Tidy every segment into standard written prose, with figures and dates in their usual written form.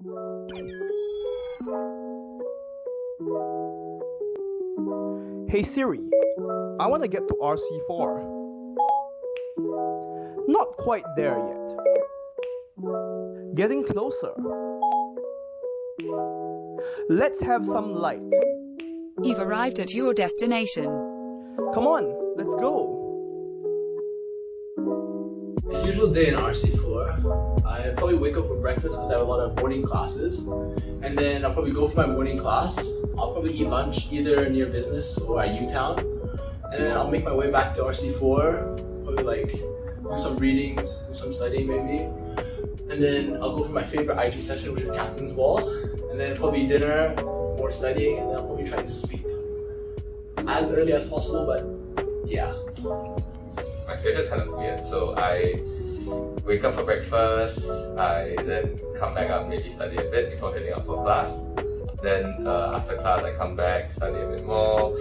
Hey Siri, I want to get to RC4. Not quite there yet. Getting closer. Let's have some light. You've arrived at your destination. Come on, let's go. A usual day in RC4, I probably wake up for breakfast because I have a lot of morning classes, and then I'll probably go for my morning class. I'll probably eat lunch either near business or at U-Town, and then I'll make my way back to RC4, probably like do some readings, do some studying maybe, and then I'll go for my favorite IG session, which is Captain's Ball, and then probably dinner, more studying, and then I'll probably try and sleep as early as possible, but yeah. My schedule is kind of weird, so I wake up for breakfast, I then come back up, maybe study a bit before heading up for class. Then after class I come back, study a bit more,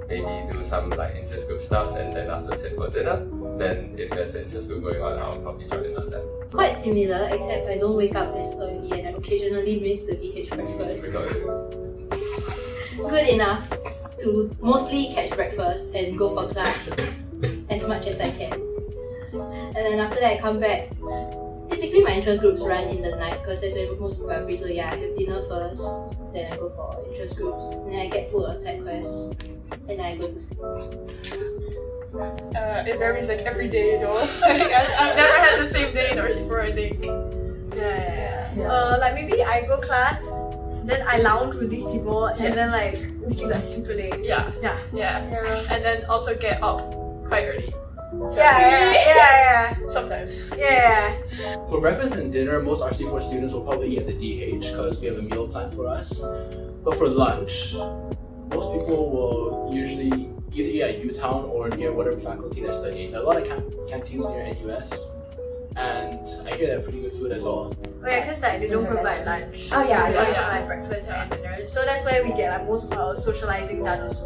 maybe do some like interest group stuff, and then after sit for dinner. Then if there's an interest group going on, I'll probably join in on that. Quite similar, except I don't wake up as early and I occasionally miss the DH breakfast. Good enough to mostly catch breakfast and go for class as much as I can. And then after that I come back. Typically my interest groups run in the night because that's when most people are free. So yeah, I have dinner first, then I go for interest groups, and then I get put on side quests, and then I go to sleep. It varies like every day though. I've never had the same day in RC4, I think. Yeah. Like maybe I go class, then I lounge with these people, and then like we see like super late. Yeah. And then also get up quite early. Yeah. Sometimes. Yeah. For breakfast and dinner, most RC4 students will probably eat at the DH because we have a meal plan for us. But for lunch, most people will usually either eat at U-Town or near whatever faculty they're studying. There are a lot of canteens near NUS, and I hear they have pretty good food as well. Oh yeah, because like they don't provide lunch. Oh yeah, so they yeah. don't provide breakfast and dinner. So that's where we get like most of our socializing done also.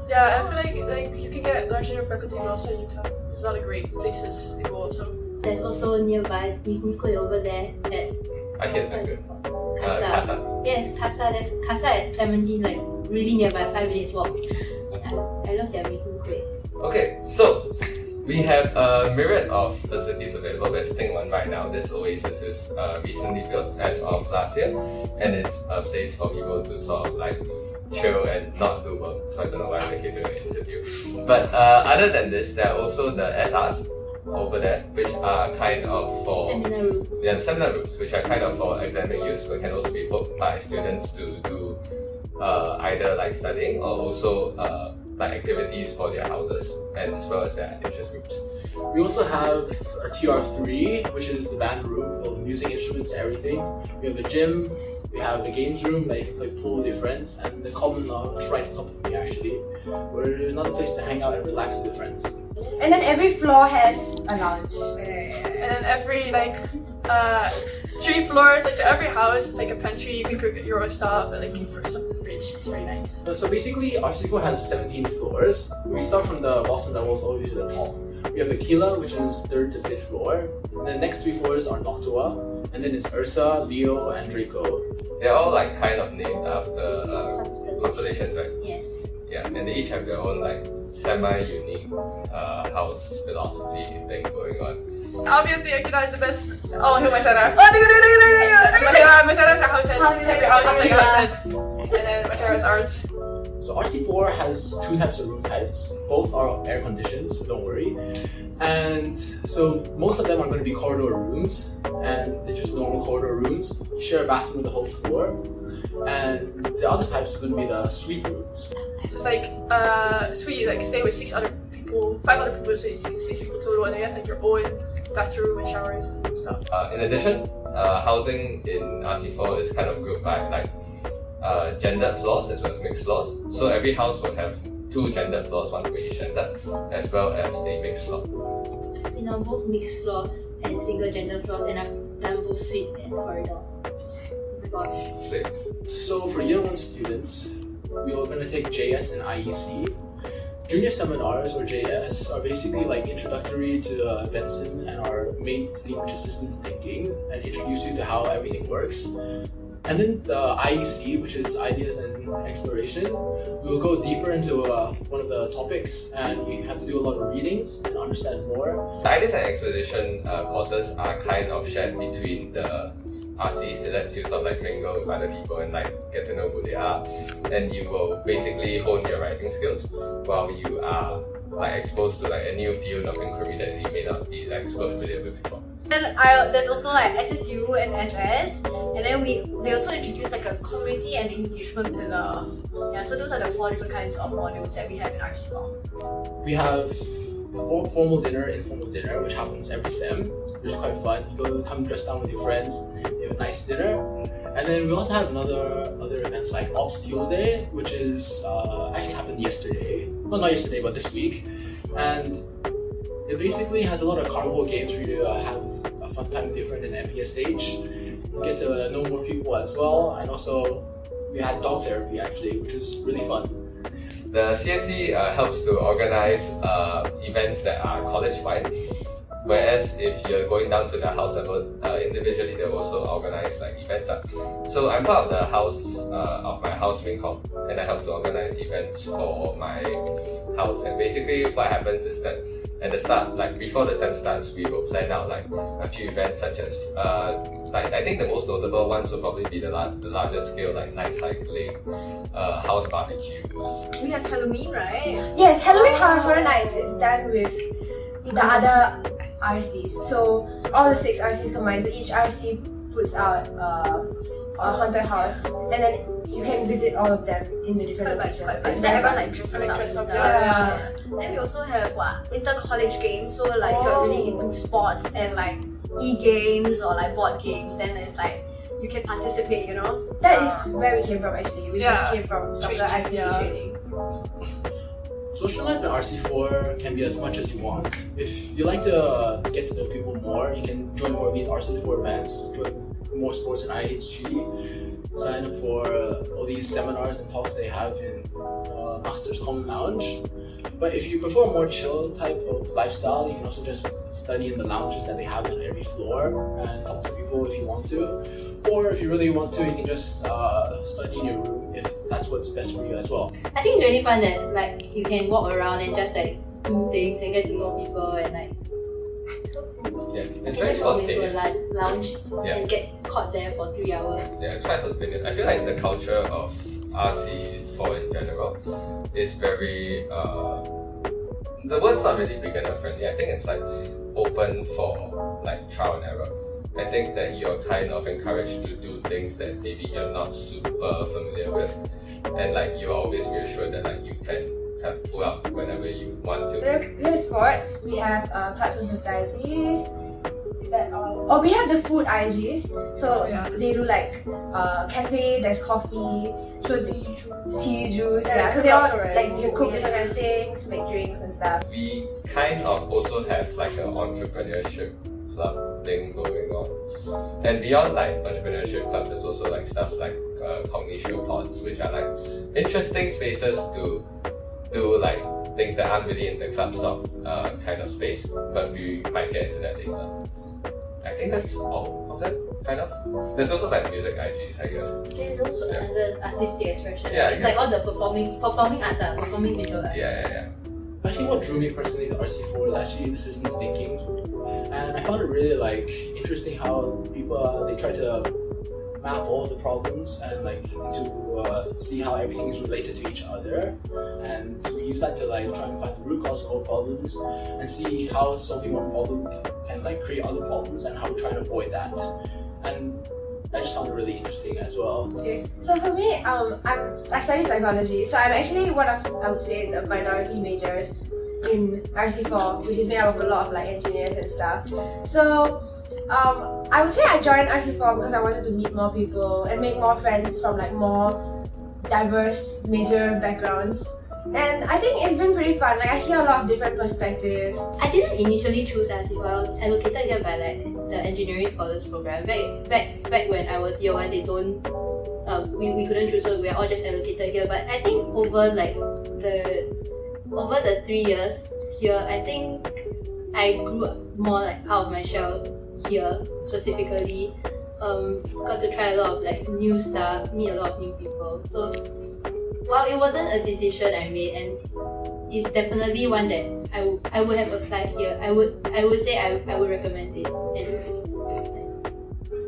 Yeah, I feel like you can get lunch in your faculty and also in Utah. It's a lot of great places to go also. There's also nearby Mee Kueh over there at I hear it's very good. Casa. Casa. Yes, Casa. There's Casa at Clementi, like really nearby, 5 minutes walk. And I love their Mee Kueh. Okay, so we have a myriad of facilities available. We're sitting in one right now. This oasis is recently built as of last year, and it's a place for people to sort of like chill and not do work. So I don't know why I'm making an interview. But other than this, there are also the SRs over there, which are kind of for Seminar rooms. Yeah, the seminar rooms, which are kind of for academic use, but can also be booked by students to do either like studying or also like activities for their houses and as well as their interest groups. We also have a TR3, which is the band room, with music instruments and everything. We have a gym, we have a games room that you can play pool with your friends, and the common lounge right on top of me actually, where another place to hang out and relax with your friends. And then every floor has a lounge. And then every like 3 floors, like so every house, it's like a pantry. You can cook your own stuff and like keep for some fridge. It's very nice. So basically, RC4 has 17 floors. We start from the bottom levels all the way to the top. We have Aquila, which is 3rd to 5th floor. And the next 3 floors are Noctua, and then it's Ursa, Leo, and Draco. They're all like kind of named after constellations, right? Yes. Yeah, and they each have their own like semi-unique house philosophy thing going on. Obviously, Akita is the best. Oh, Masara. Masara is our house head. Every house is like house head. And then Masara is ours. So RC4 has 2 types of room types. Both are air conditioned, so don't worry. And so most of them are going to be corridor rooms, and they're just normal corridor rooms. You share a bathroom with the whole floor. And the other types are going to be the suite rooms. So it's like suite, like stay with 6 other people, 5 other people, so it's 6 people total, and then you have like your own bathroom and showers and stuff. In addition, housing in RC4 is kind of grouped by like gendered floors as well as mixed floors. So every house will have 2 gendered floors, 1 for each gender, as well as a mixed floor. I've been on both mixed floors and single gender floors, and I've done both suite and corridor. Gosh. Slate. So for year 1 students, we are going to take JS and IEC. Junior seminars, or JS, are basically like introductory to Benson and our main theme, which is systems thinking, and introduce you to how everything works. And then the IEC, which is Ideas and Exploration, we will go deeper into one of the topics, and we have to do a lot of readings and understand more. The Ideas and Exposition courses are kind of shared between the RCs. It lets you sort of like mingle with other people and like get to know who they are. And you will basically hone your writing skills while you are like exposed to like a new field of inquiry that you may not be like super familiar with before. Then there's also like SSU and SS, and then they also introduced like a community and engagement pillar. Yeah, so those are the 4 different kinds of modules that we have in RC4. We have formal dinner, informal dinner, which happens every sem, which is quite fun. You come dressed down with your friends, you have a nice dinner. And then we also have other events like Ops Tuesday, which is actually happened yesterday. Well, not yesterday, but this week. And it basically has a lot of carnival games for you to have a fun time with your friend in MPSH. You get to know more people as well, and also we had dog therapy actually, which was really fun. The CSC helps to organize events that are college-wide, whereas if you're going down to the house level, individually they also organize like events. So I'm part of the house of my house wing com, and I help to organize events for my house. And basically what happens is that at the start, like before the sem starts, we will plan out like a few events such as like I think the most notable ones will probably be the largest scale like night cycling, house barbecues. We have Halloween, right? Yes, Halloween Horror Nights is done with the other RCs. So all the 6 RCs combined. So each RC puts out a haunted house, and then you can visit all of them in the different locations. It's that everyone like dresses up and stuff. Yeah. Then we also have inter-college games. So like if you're really into sports and like e-games or like board games, then it's like you can participate, you know? That is where we came from actually. We just came from some of the ICT training. Social life in RC4 can be as much as you want. If you like to get to know people more, you can join more of these RC4 events, join more sports in IHG, sign up for all these seminars and talks they have in Master's Common Lounge. But if you prefer a more chill type of lifestyle, you can also just study in the lounges that they have on every floor and talk to people if you want to. Or if you really want to, you can just study in your room if that's what's best for you as well. I think it's really fun that like you can walk around and just like do things and get to know people and like. Yeah, You it's can very just walk into spontaneous. a lounge Yeah. and get caught there for 3 hours. Yeah, it's quite spontaneous. I feel like the culture of RC4 in general is very the word's not really beginner friendly. I think it's like open for like trial and error. I think that you're kind of encouraged to do things that maybe you're not super familiar with, and like you're always reassured that like you can pull out whenever you want to. We have sports, we have clubs and societies. Is that all? Oh, we have the food IGs. So they do like cafe, there's coffee, so tea juice, yeah. So they all like they cook different kind of things, make drinks and stuff. We kind of also have like an entrepreneurship club thing going on. And beyond like entrepreneurship clubs, there's also like stuff like cognition pods, which are like interesting spaces to do like things that aren't really in the club sort kind of space, but we might get into that later. I think that's all of that, kind of. There's also like music IGs, I guess. There's also another artistic expression. Yeah, It's like all the performing arts, performing visual arts. Yeah. Actually, what drew me personally to RC4 is actually the systems thinking, and I found it really like interesting how people they try to map all the problems and like to see how everything is related to each other, and we use that to like try and find the root cause of all problems and see how solving one problem can like create other problems and how we try and avoid that. And I just found it really interesting as well. So for me, I study psychology. So I'm actually one of, I would say, the minority majors in RC4, which is made up of a lot of like engineers and stuff. So I would say I joined RC4 because I wanted to meet more people and make more friends from like more diverse major backgrounds. And I think it's been pretty fun. Like I hear a lot of different perspectives. I didn't initially choose RC4. I was allocated here by like the engineering scholars program. Back when I was year 1, they don't we couldn't choose, so we were all just allocated here. But I think over the 3 years here, I think I grew more like out of my shell here specifically. got to try a lot of like new stuff, meet a lot of new people. So while it wasn't a decision I made, and it's definitely one that I would have applied here, I would say I would recommend it.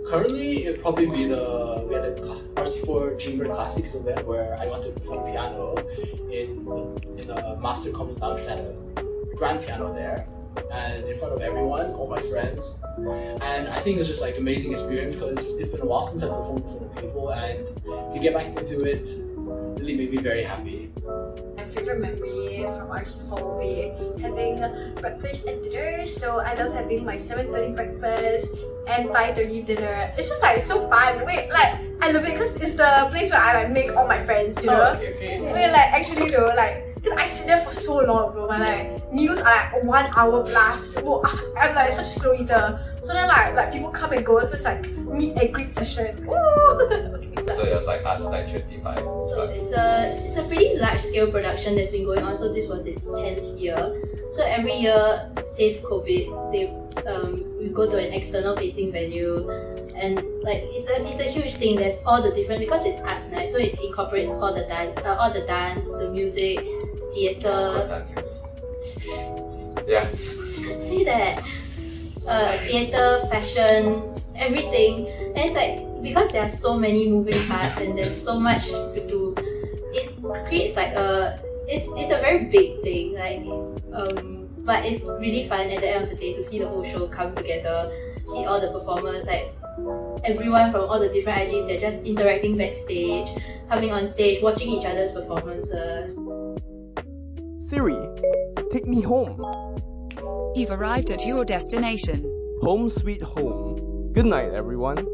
Currently, it'd probably be we had a RC4 Chamber Classics event where I got to perform piano in a Master Common Lounge. Had a grand piano there, and in front of everyone, all my friends. And I think it was just like amazing experience because it's been a while since I performed in front of people, and to get back into it really made me very happy. My favorite memory from RC4 will be having breakfast and dinner. So I love having my 7:30 breakfast and 5:30 dinner. It's just like so fun. Wait, like I love it because it's the place where I like make all my friends, you know? Okay. Wait, like actually though, like because I sit there for so long, bro. My like meals are like 1 hour plus. So I'm like such a slow eater. So then like people come and go. So it's like meet and greet session. So it was like us like 25. So it's a pretty large scale production that's been going on. So this was its 10th year. So every year, save COVID, we go to an external facing venue, and like it's a huge thing. There's all the different, because it's arts night, so it incorporates all the dance, the music, theatre. Yeah. See that theatre, fashion, everything, and it's like because there are so many moving parts and there's so much to do, it creates like it's a very big thing, like but it's really fun at the end of the day to see the whole show come together, see all the performers, like everyone from all the different IGs, they're just interacting backstage, coming on stage, watching each other's performances. Siri, take me home. You've arrived at your destination. Home sweet home. Good night, everyone.